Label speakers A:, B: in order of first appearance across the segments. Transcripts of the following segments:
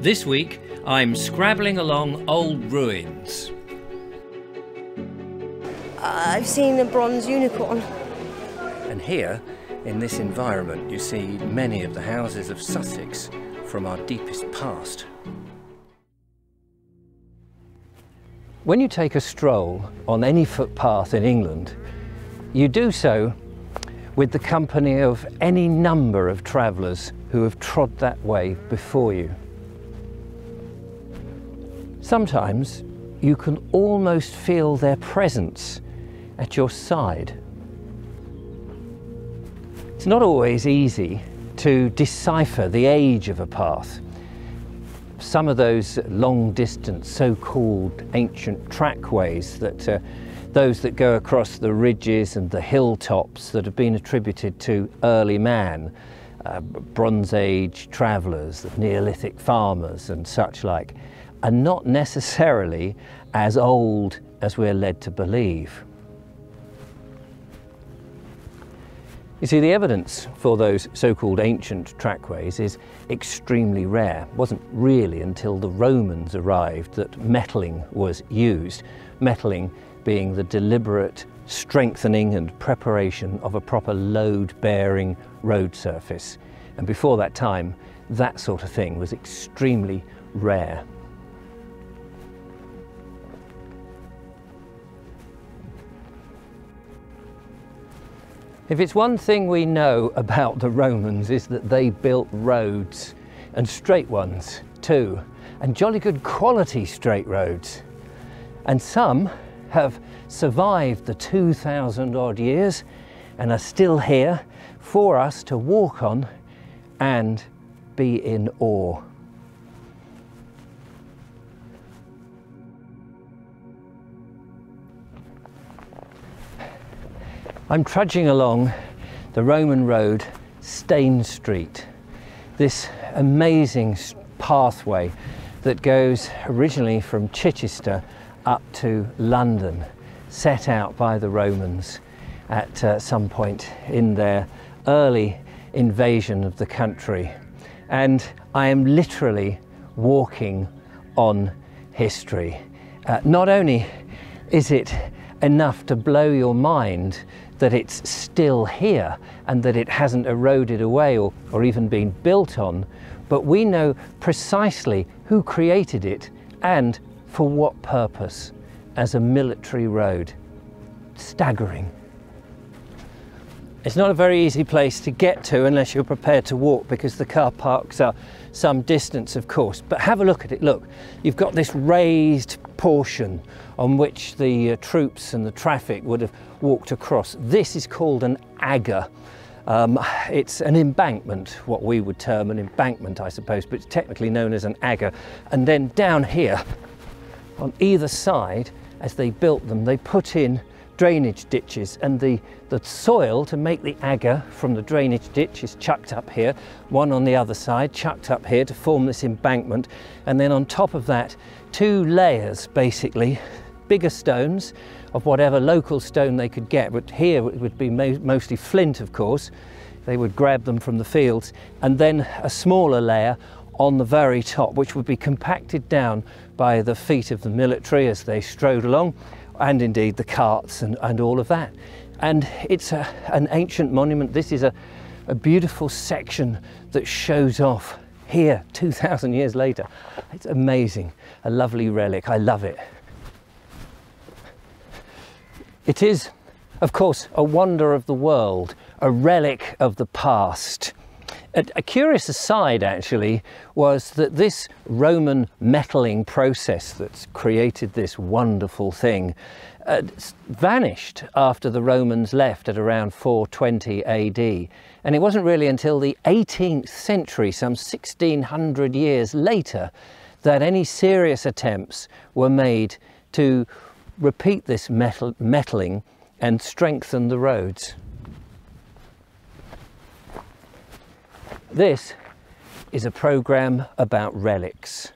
A: This week, I'm scrabbling along old ruins.
B: I've seen a bronze unicorn.
C: And here, in this environment, you see many of the houses of Sussex from our deepest past. When you take a stroll on any footpath in England, you do so with the company of any number of travellers who have trod that way before you. Sometimes you can almost feel their presence at your side. It's not always easy to decipher the age of a path. Some of those long-distance so-called ancient trackways, those that go across the ridges and the hilltops that have been attributed to early man, Bronze Age travellers, Neolithic farmers and such like, are not necessarily as old as we're led to believe. You see, the evidence for those so-called ancient trackways is extremely rare. It wasn't really until the Romans arrived that metalling was used. Metalling being the deliberate strengthening and preparation of a proper load-bearing road surface. And before that time, that sort of thing was extremely rare. If it's one thing we know about the Romans is that they built roads, and straight ones too, and jolly good quality straight roads. And some have survived the 2,000 odd years and are still here for us to walk on and be in awe. I'm trudging along the Roman road, Stane Street, this amazing pathway that goes originally from Chichester up to London, set out by the Romans at some point in their early invasion of the country. And I am literally walking on history. Not only is it enough to blow your mind that it's still here and that it hasn't eroded away or even been built on, but we know precisely who created it and for what purpose, as a military road. Staggering. It's not a very easy place to get to unless you're prepared to walk, because the car parks are some distance, of course. But have a look at it. Look, you've got this raised portion on which the troops and the traffic would have walked across. This is called an agger. It's an embankment, what we would term an embankment, I suppose, but it's technically known as an agger. And then down here, on either side, as they built them, they put in drainage ditches, and the soil to make the agger from the drainage ditch is chucked up here, one on the other side, chucked up here to form this embankment, and then on top of that, two layers basically, bigger stones of whatever local stone they could get, but here it would be mostly flint, of course. They would grab them from the fields, and then a smaller layer on the very top, which would be compacted down by the feet of the military as they strode along, and indeed the carts and all of that. And it's an ancient monument. This is a beautiful section that shows off here 2,000 years later. It's amazing, a lovely relic. I love it. It is, of course, a wonder of the world, a relic of the past. A curious aside, actually, was that this Roman metalling process that's created this wonderful thing vanished after the Romans left at around 420 AD. And it wasn't really until the 18th century, some 1600 years later, that any serious attempts were made to repeat this metalling and strengthen the roads. This is a programme about relics,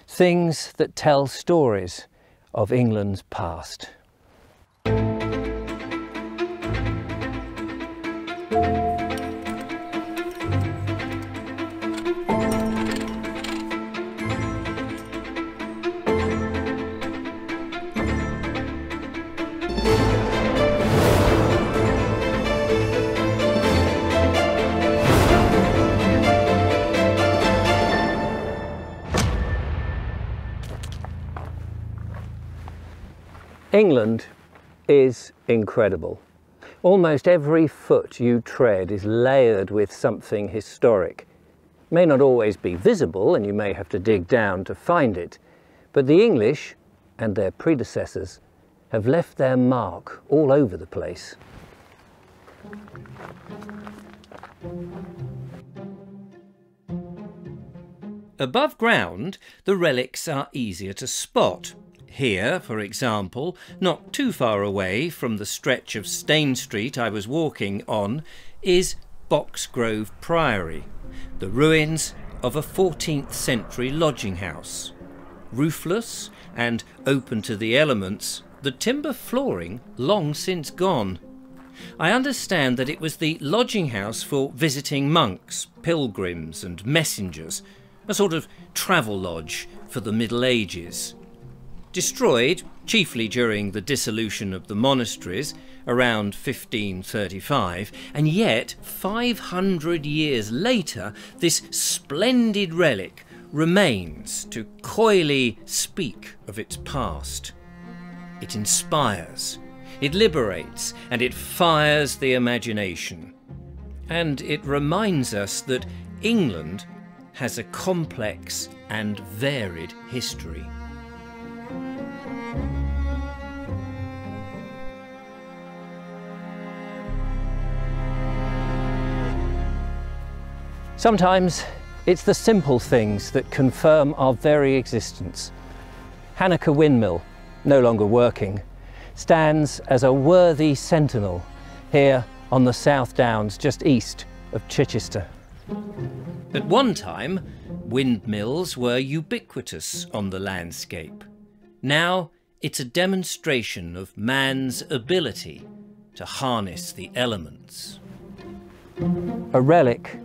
C: things that tell stories of England's past. England is incredible. Almost every foot you tread is layered with something historic. It may not always be visible and you may have to dig down to find it, but the English and their predecessors have left their mark all over the place.
A: Above ground, the relics are easier to spot. Here, for example, not too far away from the stretch of Stane Street I was walking on, is Boxgrove Priory, the ruins of a 14th century lodging house. Roofless and open to the elements, the timber flooring long since gone. I understand that it was the lodging house for visiting monks, pilgrims and messengers, a sort of travel lodge for the Middle Ages. Destroyed, chiefly during the dissolution of the monasteries around 1535, and yet 500 years later this splendid relic remains to coyly speak of its past. It inspires, it liberates, and it fires the imagination. And it reminds us that England has a complex and varied history.
C: Sometimes it's the simple things that confirm our very existence. Hanukkah windmill, no longer working, stands as a worthy sentinel here on the South Downs just east of Chichester.
A: At one time, windmills were ubiquitous on the landscape. Now it's a demonstration of man's ability to harness the elements.
C: A relic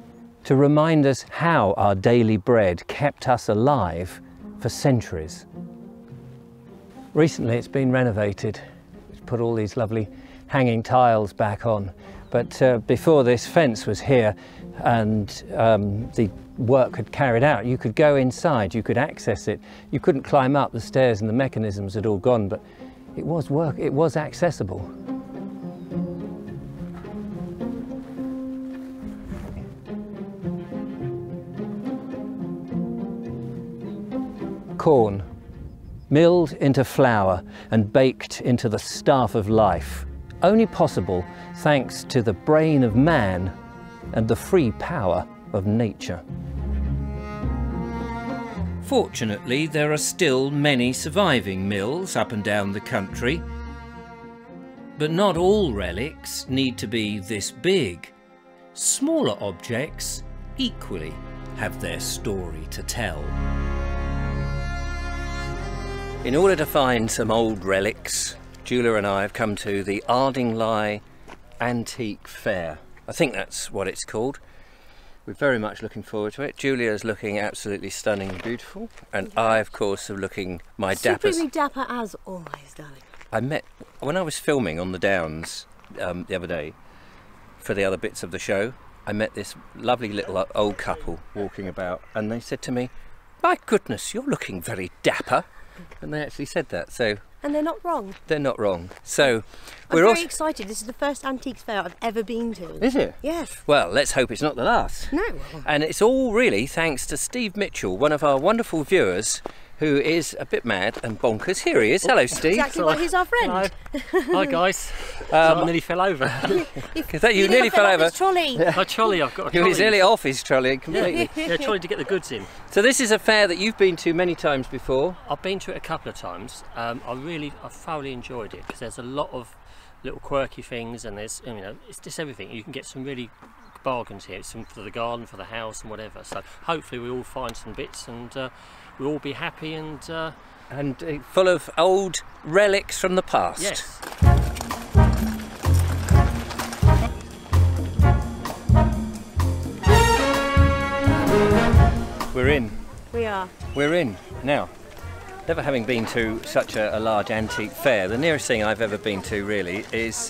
C: to remind us how our daily bread kept us alive for centuries. Recently it's been renovated. It's put all these lovely hanging tiles back on, but before this fence was here and the work had carried out, you could go inside, you could access it. You couldn't climb up the stairs and the mechanisms had all gone, but it was accessible. Corn, milled into flour and baked into the staff of life, only possible thanks to the brain of man and the free power of nature.
A: Fortunately, there are still many surviving mills up and down the country, but not all relics need to be this big. Smaller objects equally have their story to tell. In order to find some old relics, Julia and I have come to the Ardingly Antique Fair. I think that's what it's called. We're very much looking forward to it. Julia's looking absolutely stunning and beautiful, and I, of course, am looking my dapper.
B: Supremely dapper as always, darling.
A: When I was filming on the Downs the other day for the other bits of the show, I met this lovely little old couple walking about, and they said to me, "My goodness, you're looking very dapper." And they actually said that, so...
B: And they're not wrong.
A: They're not wrong. So,
B: I'm very excited. This is the first antiques fair I've ever been to.
A: Is it?
B: Yes.
A: Well, let's hope it's not the last.
B: No.
A: And it's all really thanks to Steve Mitchell, one of our wonderful viewers, who is a bit mad and bonkers. Here he is. Hello, Steve.
B: Exactly why he's our friend.
D: Hi guys. I nearly fell over.
A: You nearly fell over.
B: His trolley.
D: My trolley, I've got a
A: He
D: trolley.
A: was nearly off his trolley completely.
D: Yeah, trolley to get the goods in.
A: So this is a fair that you've been to many times before.
D: I've been to it a couple of times. I thoroughly enjoyed it because there's a lot of little quirky things, and there's, it's just everything. You can get some really bargains here. It's some for the garden, for the house, and whatever. So hopefully we all find some bits, and we'll all be happy and
A: full of old relics from the past.
D: Yes.
A: We're in.
B: We are.
A: We're in. Now, never having been to such a large antique fair, the nearest thing I've ever been to really is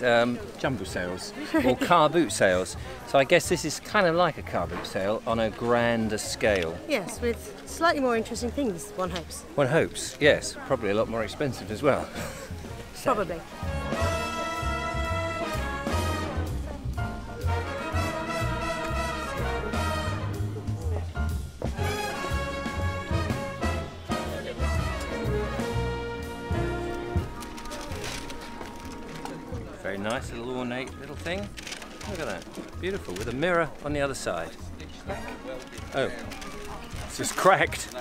A: jumbo sales or car boot sales. So I guess this is kind of like a car boot sale on a grander scale.
B: Yes, with slightly more interesting things, one hopes.
A: One hopes, yes. Probably a lot more expensive as well. say?
B: Probably.
A: Very nice little ornate little thing. Look at that. Beautiful, with a mirror on the other side. Oh, it's just cracked.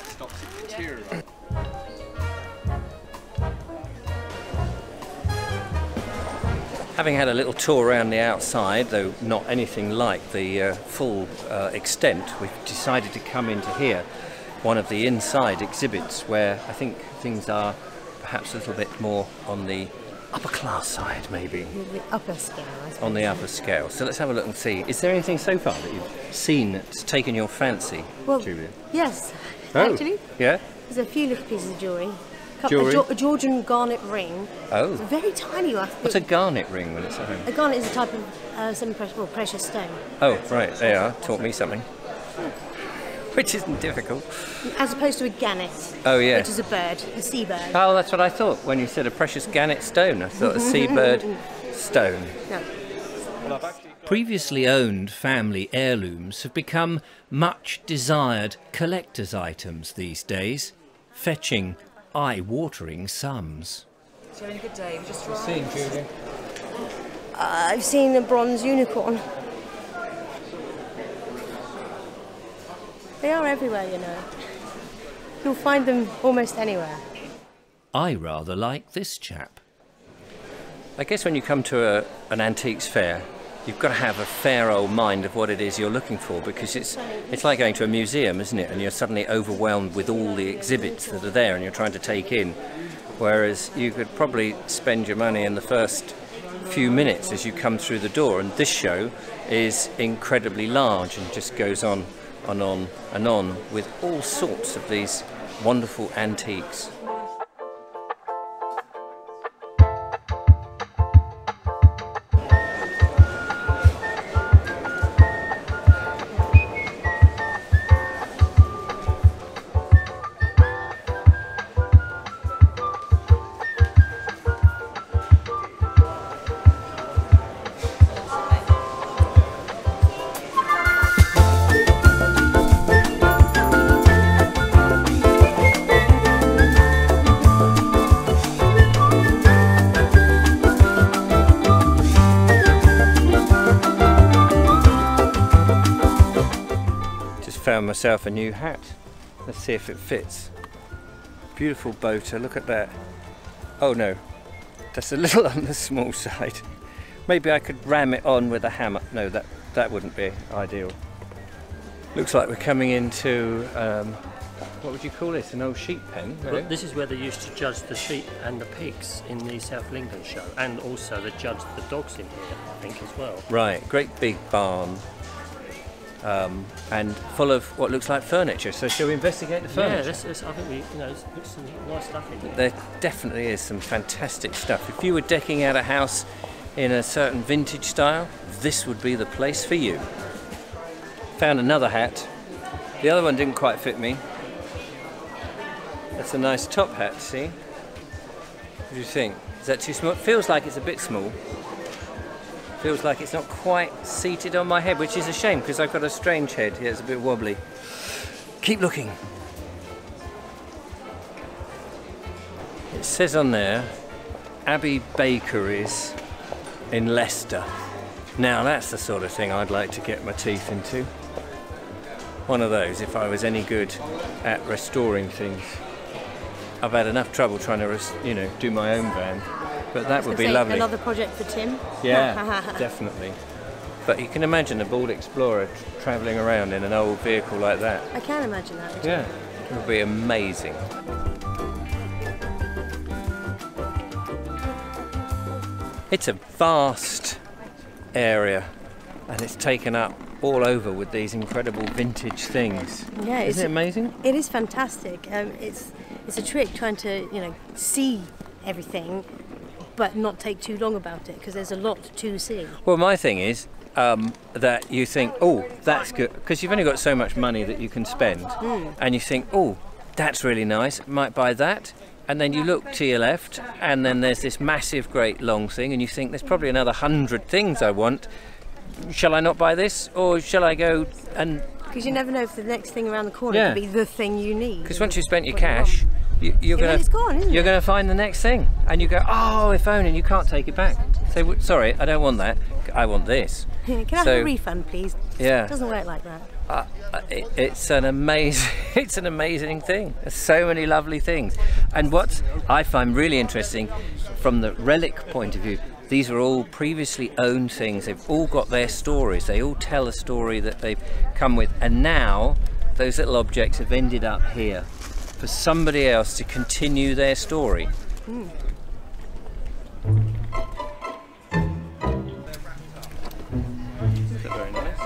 A: Having had a little tour around the outside, though not anything like the full extent, we've decided to come into here, one of the inside exhibits, where I think things are perhaps a little bit more on the upper class side, maybe.
B: The upper scale, I suppose.
A: On the upper scale. So let's have a look and see. Is there anything so far that you've seen that's taken your fancy,
B: Well,
A: Julia?
B: yes,
A: Oh,
B: actually.
A: yeah?
B: There's a few little pieces of jewellery.
A: Jewellery?
B: A Georgian garnet ring.
A: Oh.
B: It's a very tiny one.
A: What's a garnet ring when it's at home?
B: A garnet is a type of semi-precious, well, precious stone.
A: Oh, right, there you are. Taught me something. Which isn't difficult.
B: As opposed to a gannet.
A: Oh, yeah.
B: Which is a bird, a seabird.
A: Oh, that's what I thought when you said a precious gannet stone. I thought a seabird stone.
B: No.
A: Previously owned family heirlooms have become much desired collector's items these days, fetching eye-watering sums.
E: So having a good day. We just arrived.
A: Seen, Julia?
B: I've seen a bronze unicorn. They are everywhere, you know. You'll find them almost anywhere.
A: I rather like this chap. I guess when you come to an antiques fair, you've got to have a fair old mind of what it is you're looking for, because it's like going to a museum, isn't it? And you're suddenly overwhelmed with all the exhibits that are there and you're trying to take in. Whereas you could probably spend your money in the first few minutes as you come through the door. And this show is incredibly large and just goes on and on and on with all sorts of these wonderful antiques. Found myself a new hat. Let's see if it fits. Beautiful boater, look at that. Oh no, that's a little on the small side. Maybe I could ram it on with a hammer. No, that wouldn't be ideal. Looks like we're coming into, what would you call this, an old sheep pen? No?
D: Well, this is where they used to judge the sheep and the pigs in the South of England show, and also they judged the dogs in here, I think, as well.
A: Right, great big barn. And full of what looks like furniture. So shall we investigate the furniture?
D: Yeah, I think there's some nice stuff in here.
A: There definitely is some fantastic stuff. If you were decking out a house in a certain vintage style, this would be the place for you. Found another hat. The other one didn't quite fit me. That's a nice top hat, see? What do you think? Is that too small? It feels like it's a bit small. Feels like it's not quite seated on my head, which is a shame because I've got a strange head. Yeah, it's a bit wobbly. Keep looking. It says on there, Abbey Bakeries in Leicester. Now that's the sort of thing I'd like to get my teeth into. One of those, if I was any good at restoring things. I've had enough trouble trying to, do my own van. But that would be lovely.
B: Another project for Tim.
A: Yeah, definitely. But you can imagine a bald explorer travelling around in an old vehicle like that.
B: I can imagine that. Actually.
A: Yeah, it would be amazing. It's a vast area and it's taken up all over with these incredible vintage things.
B: Yeah,
A: isn't it amazing?
B: It is fantastic. It's a trick trying to see everything, but not take too long about it because there's a lot to see.
A: Well, my thing is that you think, oh, that's good, because you've only got so much money that you can spend, and you think, oh, that's really nice, might buy that,
C: and then you look to your left, and then there's this massive, great long thing, and you think there's probably another 100 things I want. Shall I not buy this, or shall I go and...
B: Because you never know if the next thing around the corner could be the thing you need.
C: Because once you've spent your cash, you're going to find the next thing, and you go, oh, if only, and you can't take it back. Say, sorry, I don't want that. I want this.
B: Can I have a refund, please?
C: Yeah.
B: It doesn't work like that.
C: It's an amazing thing. There's so many lovely things. And what I find really interesting from the relic point of view, these are all previously owned things. They've all got their stories. They all tell a story that they've come with. And now those little objects have ended up here for somebody else to continue their story.
B: Mm.
C: Very nice.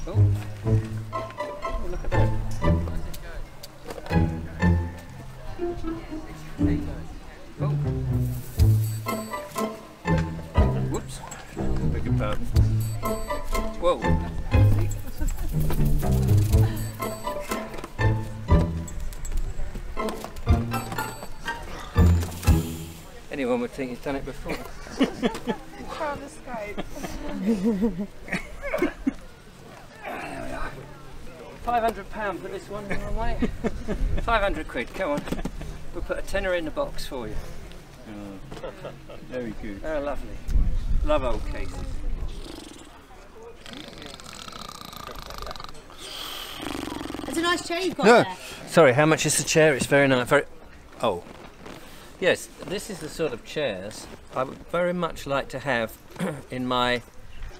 C: Oh, look at that. Oh. Whoops. Beg your pardon. Whoa. Anyone would think he's done it before. £500 for this one, mate. 500 quid, come on. We'll put a tenner in the box for you.
F: Oh, very good.
C: Oh, lovely. Love old cases.
B: It's a nice chair you've got there.
C: Sorry, how much is the chair? It's very nice. Very... Oh. Yes, this is the sort of chairs I would very much like to have in my...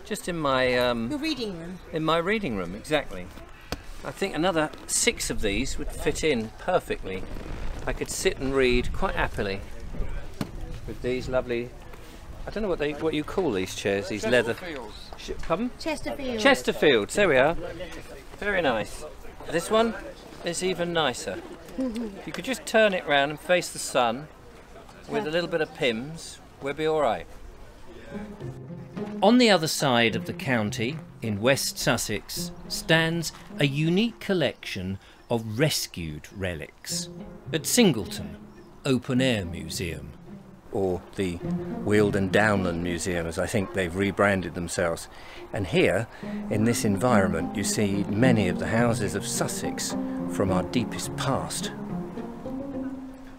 C: Your
B: reading room?
C: In my reading room, exactly. I think another 6 of these would fit in perfectly. I could sit and read quite happily with these lovely... I don't know what you call these chairs, these leather... Pardon?
B: Chesterfields.
C: Chesterfields, there we are. Very nice. This one is even nicer. If you could just turn it round and face the sun with a little bit of Pimm's, we'll be all right.
A: On the other side of the county, in West Sussex, stands a unique collection of rescued relics at Singleton Open Air Museum.
C: Or the Weald Downland Museum, as I think they've rebranded themselves. And here, in this environment, you see many of the houses of Sussex from our deepest past.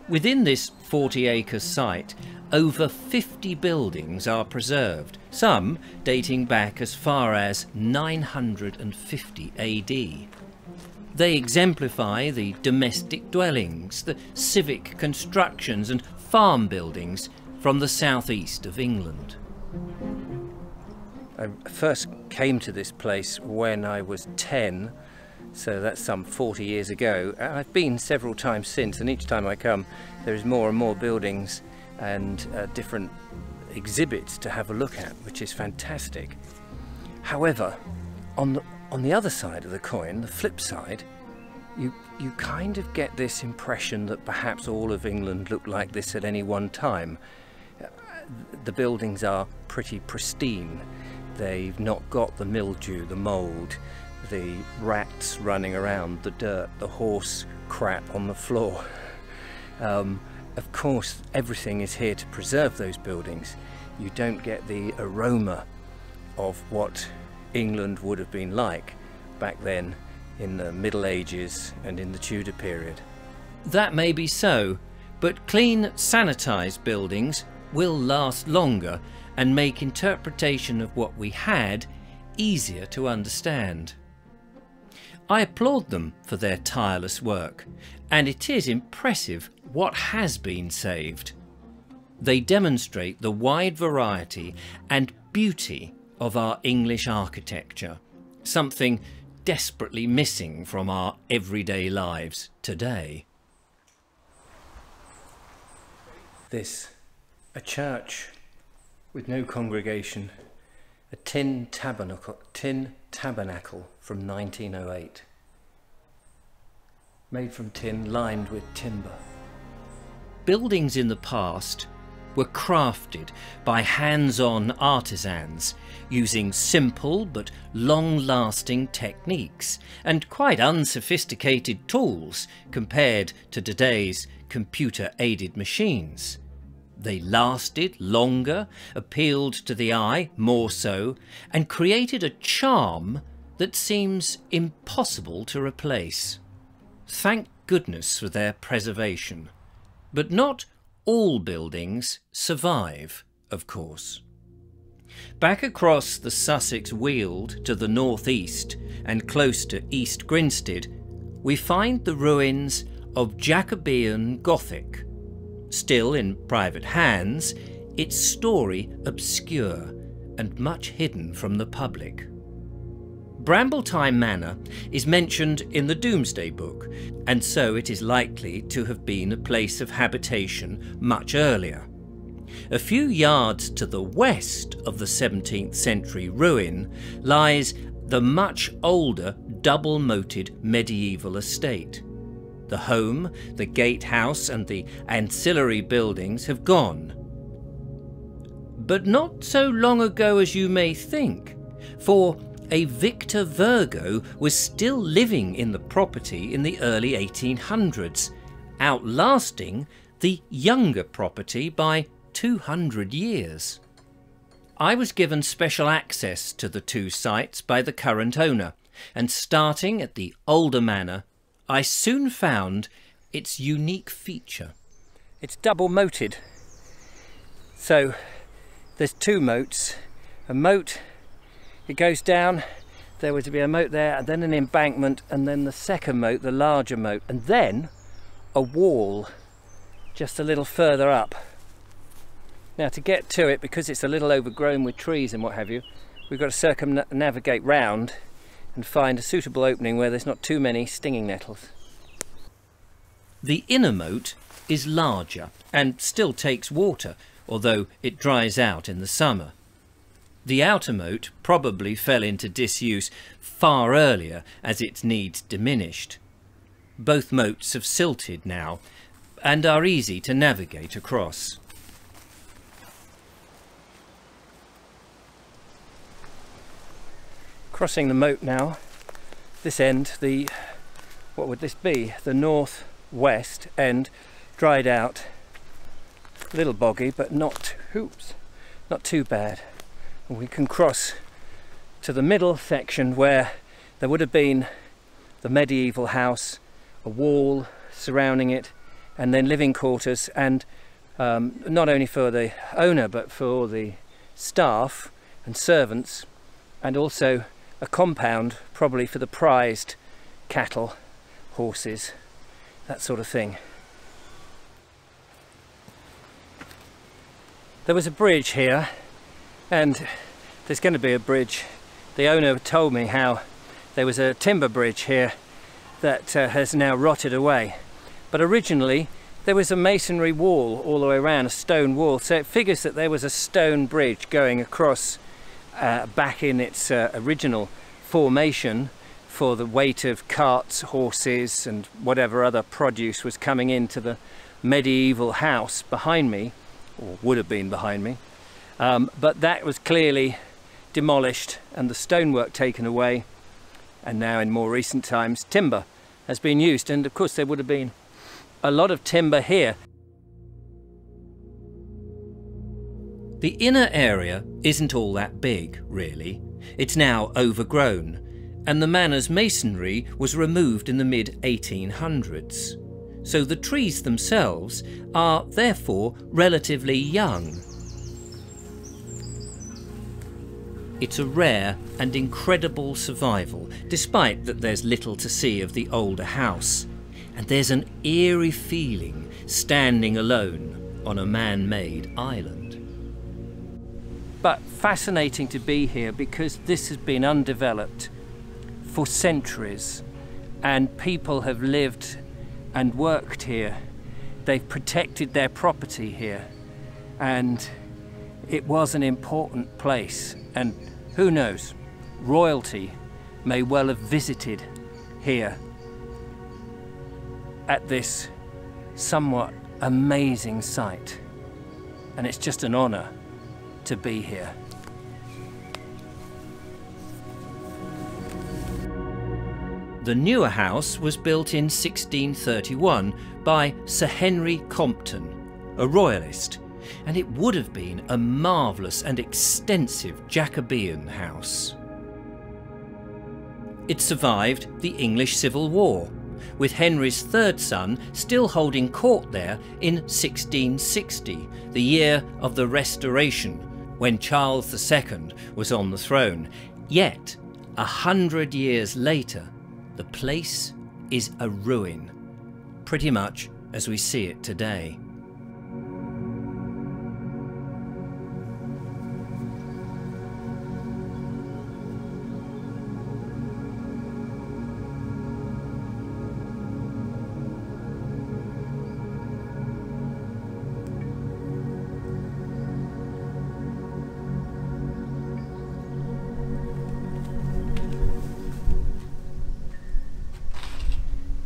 A: Within this 40-acre site, over 50 buildings are preserved, some dating back as far as 950 AD. They exemplify the domestic dwellings, the civic constructions and farm buildings from the southeast of England.
C: I first came to this place when I was 10, so that's some 40 years ago. I've been several times since, and each time I come there is more and more buildings and different exhibits to have a look at, which is fantastic. However, on the other side of the coin, the flip side, you kind of get this impression that perhaps all of England looked like this at any one time. The buildings are pretty pristine. They've not got the mildew, the mould, the rats running around, the dirt, the horse crap on the floor. Of course, everything is here to preserve those buildings. You don't get the aroma of what England would have been like back then in the Middle Ages and in the Tudor period.
A: That may be so, but clean, sanitised buildings will last longer and make interpretation of what we had easier to understand. I applaud them for their tireless work, and it is impressive what has been saved. They demonstrate the wide variety and beauty of our English architecture, something desperately missing from our everyday lives today.
C: This, a church with no congregation, a tin tabernacle from 1908, made from tin, lined with timber.
A: Buildings in the past were crafted by hands-on artisans using simple but long-lasting techniques and quite unsophisticated tools compared to today's computer-aided machines. They lasted longer, appealed to the eye more so, and created a charm that seems impossible to replace. Thank goodness for their preservation. But not all buildings survive, of course. Back across the Sussex Weald to the northeast and close to East Grinstead, we find the ruins of Jacobean Gothic. Still in private hands, its story obscure and much hidden from the public. Brambletime Manor is mentioned in the Domesday Book, and so it is likely to have been a place of habitation much earlier. A few yards to the west of the 17th century ruin lies the much older double-moated medieval estate. The home, the gatehouse and the ancillary buildings have gone. But not so long ago as you may think, for a Victor Virgo was still living in the property in the early 1800s, outlasting the younger property by 200 years. I was given special access to the two sites by the current owner, and starting at the older manor, I soon found its unique feature.
C: It's double moated, so there's two moats. A moat, it goes down, there was to be a moat there, and then an embankment, and then the second moat, the larger moat, and then a wall just a little further up. Now to get to it, because it's a little overgrown with trees and what have you, we've got to circumnavigate round and find a suitable opening where there's not too many stinging nettles.
A: The inner moat is larger and still takes water, although it dries out in the summer. The outer moat probably fell into disuse far earlier as its needs diminished. Both moats have silted now and are easy to navigate across.
C: Crossing the moat now, this end, what would this be? The northwest end, dried out, a little boggy, but not too bad. And we can cross to the middle section where there would have been the medieval house, a wall surrounding it, and then living quarters, and not only for the owner but for the staff and servants, and also a compound probably for the prized cattle, horses, that sort of thing. There was a bridge here, and there's going to be a bridge. The owner told me how there was a timber bridge here that has now rotted away, but originally there was a masonry wall all the way around, a stone wall, so it figures that there was a stone bridge going across back in its original formation for the weight of carts, horses and whatever other produce was coming into the medieval house behind me, or would have been behind me. But that was clearly demolished and the stonework taken away, and now in more recent times timber has been used, and of course there would have been a lot of timber here.
A: The inner area isn't all that big, really. It's now overgrown, and the manor's masonry was removed in the mid-1800s. So the trees themselves are therefore relatively young. It's a rare and incredible survival, despite that there's little to see of the older house, and there's an eerie feeling standing alone on a man-made island.
C: But fascinating to be here because this has been undeveloped for centuries, and people have lived and worked here. They've protected their property here, and it was an important place, and who knows, royalty may well have visited here at this somewhat amazing site. and it's just an honour to be here.
A: The newer house was built in 1631 by Sir Henry Compton, a royalist, and it would have been a marvellous and extensive Jacobean house. It survived the English Civil War, with Henry's third son still holding court there in 1660, the year of the Restoration, when Charles II was on the throne. Yet, 100 years later, the place is a ruin, pretty much as we see it today.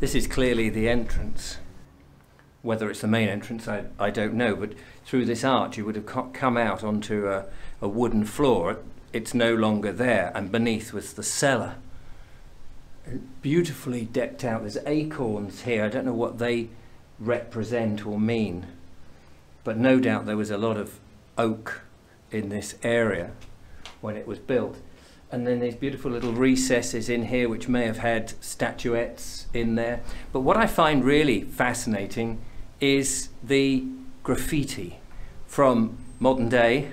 C: This is clearly the entrance. Whether it's the main entrance, I don't know, but through this arch you would have come out onto a wooden floor. It's no longer there, and beneath was the cellar. Beautifully decked out. There's acorns here. I don't know what they represent or mean, but no doubt there was a lot of oak in this area when it was built. And then there's beautiful little recesses in here which may have had statuettes in there. But what I find really fascinating is the graffiti from modern day,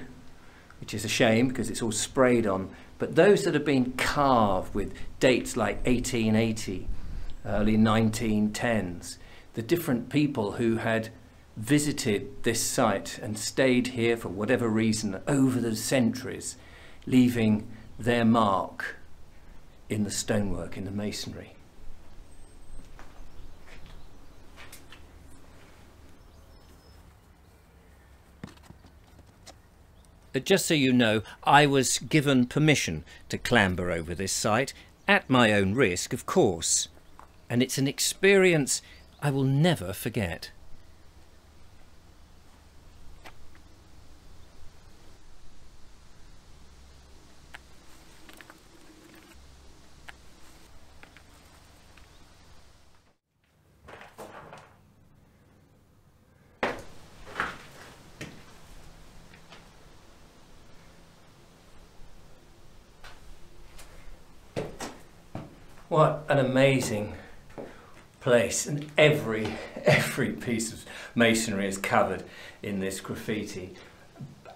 C: which is a shame because it's all sprayed on, but those that have been carved with dates like 1880, early 1910s, the different people who had visited this site and stayed here for whatever reason over the centuries, leaving their mark in the stonework, in the masonry.
A: Just so you know, I was given permission to clamber over this site, at my own risk, of course, and it's an experience I will never forget.
C: What an amazing place, and every piece of masonry is covered in this graffiti.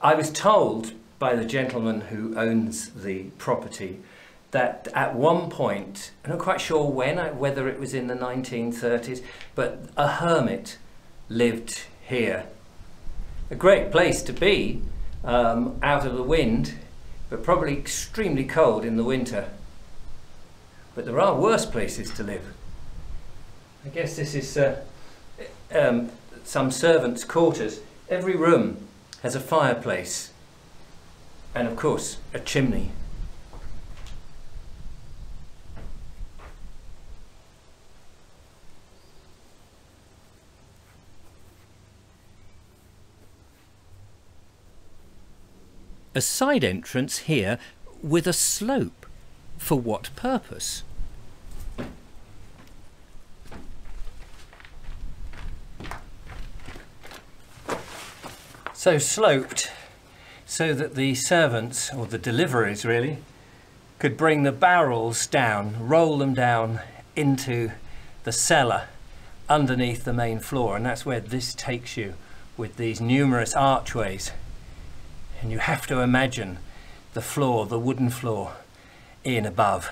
C: I was told by the gentleman who owns the property that at one point, I'm not quite sure when, whether it was in the 1930s, but a hermit lived here. A great place to be, out of the wind, but probably extremely cold in the winter. But there are worse places to live. I guess this is some servants' quarters. Every room has a fireplace and, of course, a chimney.
A: A side entrance here with a slope. For what purpose?
C: So sloped so that the servants, or the deliveries really, could bring the barrels down, roll them down into the cellar underneath the main floor, and that's where this takes you with these numerous archways. And you have to imagine the floor, the wooden floor, in above.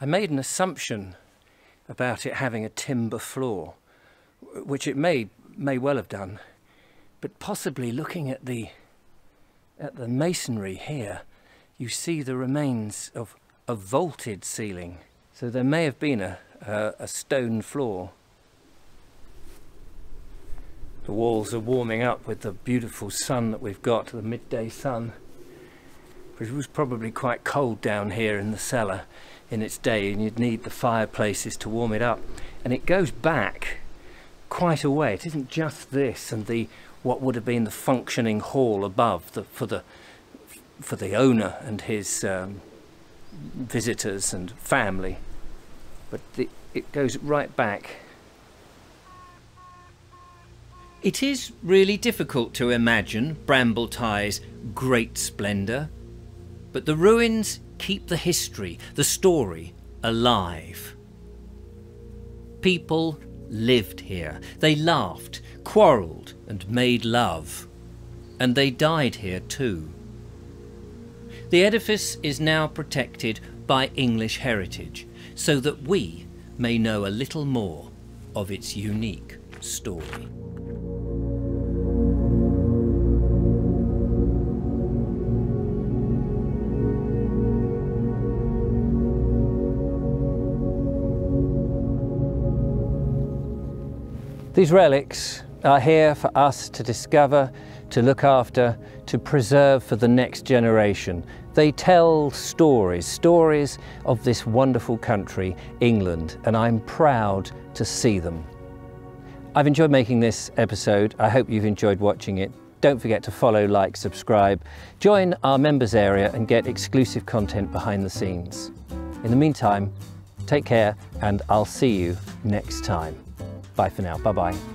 C: I made an assumption about it having a timber floor, which it may well have done, but possibly looking at the masonry here, you see the remains of a vaulted ceiling. So there may have been a stone floor. The walls are warming up with the beautiful sun that we've got, the midday sun. But it was probably quite cold down here in the cellar in its day, and you'd need the fireplaces to warm it up. And it goes back quite a way. It isn't just this and the what would have been the functioning hall above for the owner and his visitors and family, but it goes right back.
A: It is really difficult to imagine Brambletye's great splendour, but the ruins keep the history, the story, alive. People lived here. They laughed, quarrelled and made love. And they died here too. The edifice is now protected by English heritage, so that we may know a little more of its unique story.
C: These relics are here for us to discover, to look after, to preserve for the next generation. They tell stories of this wonderful country, England, and I'm proud to see them. I've enjoyed making this episode. I hope you've enjoyed watching it. Don't forget to follow, like, subscribe, join our members area and get exclusive content behind the scenes. In the meantime, take care and I'll see you next time. Bye for now. Bye-bye.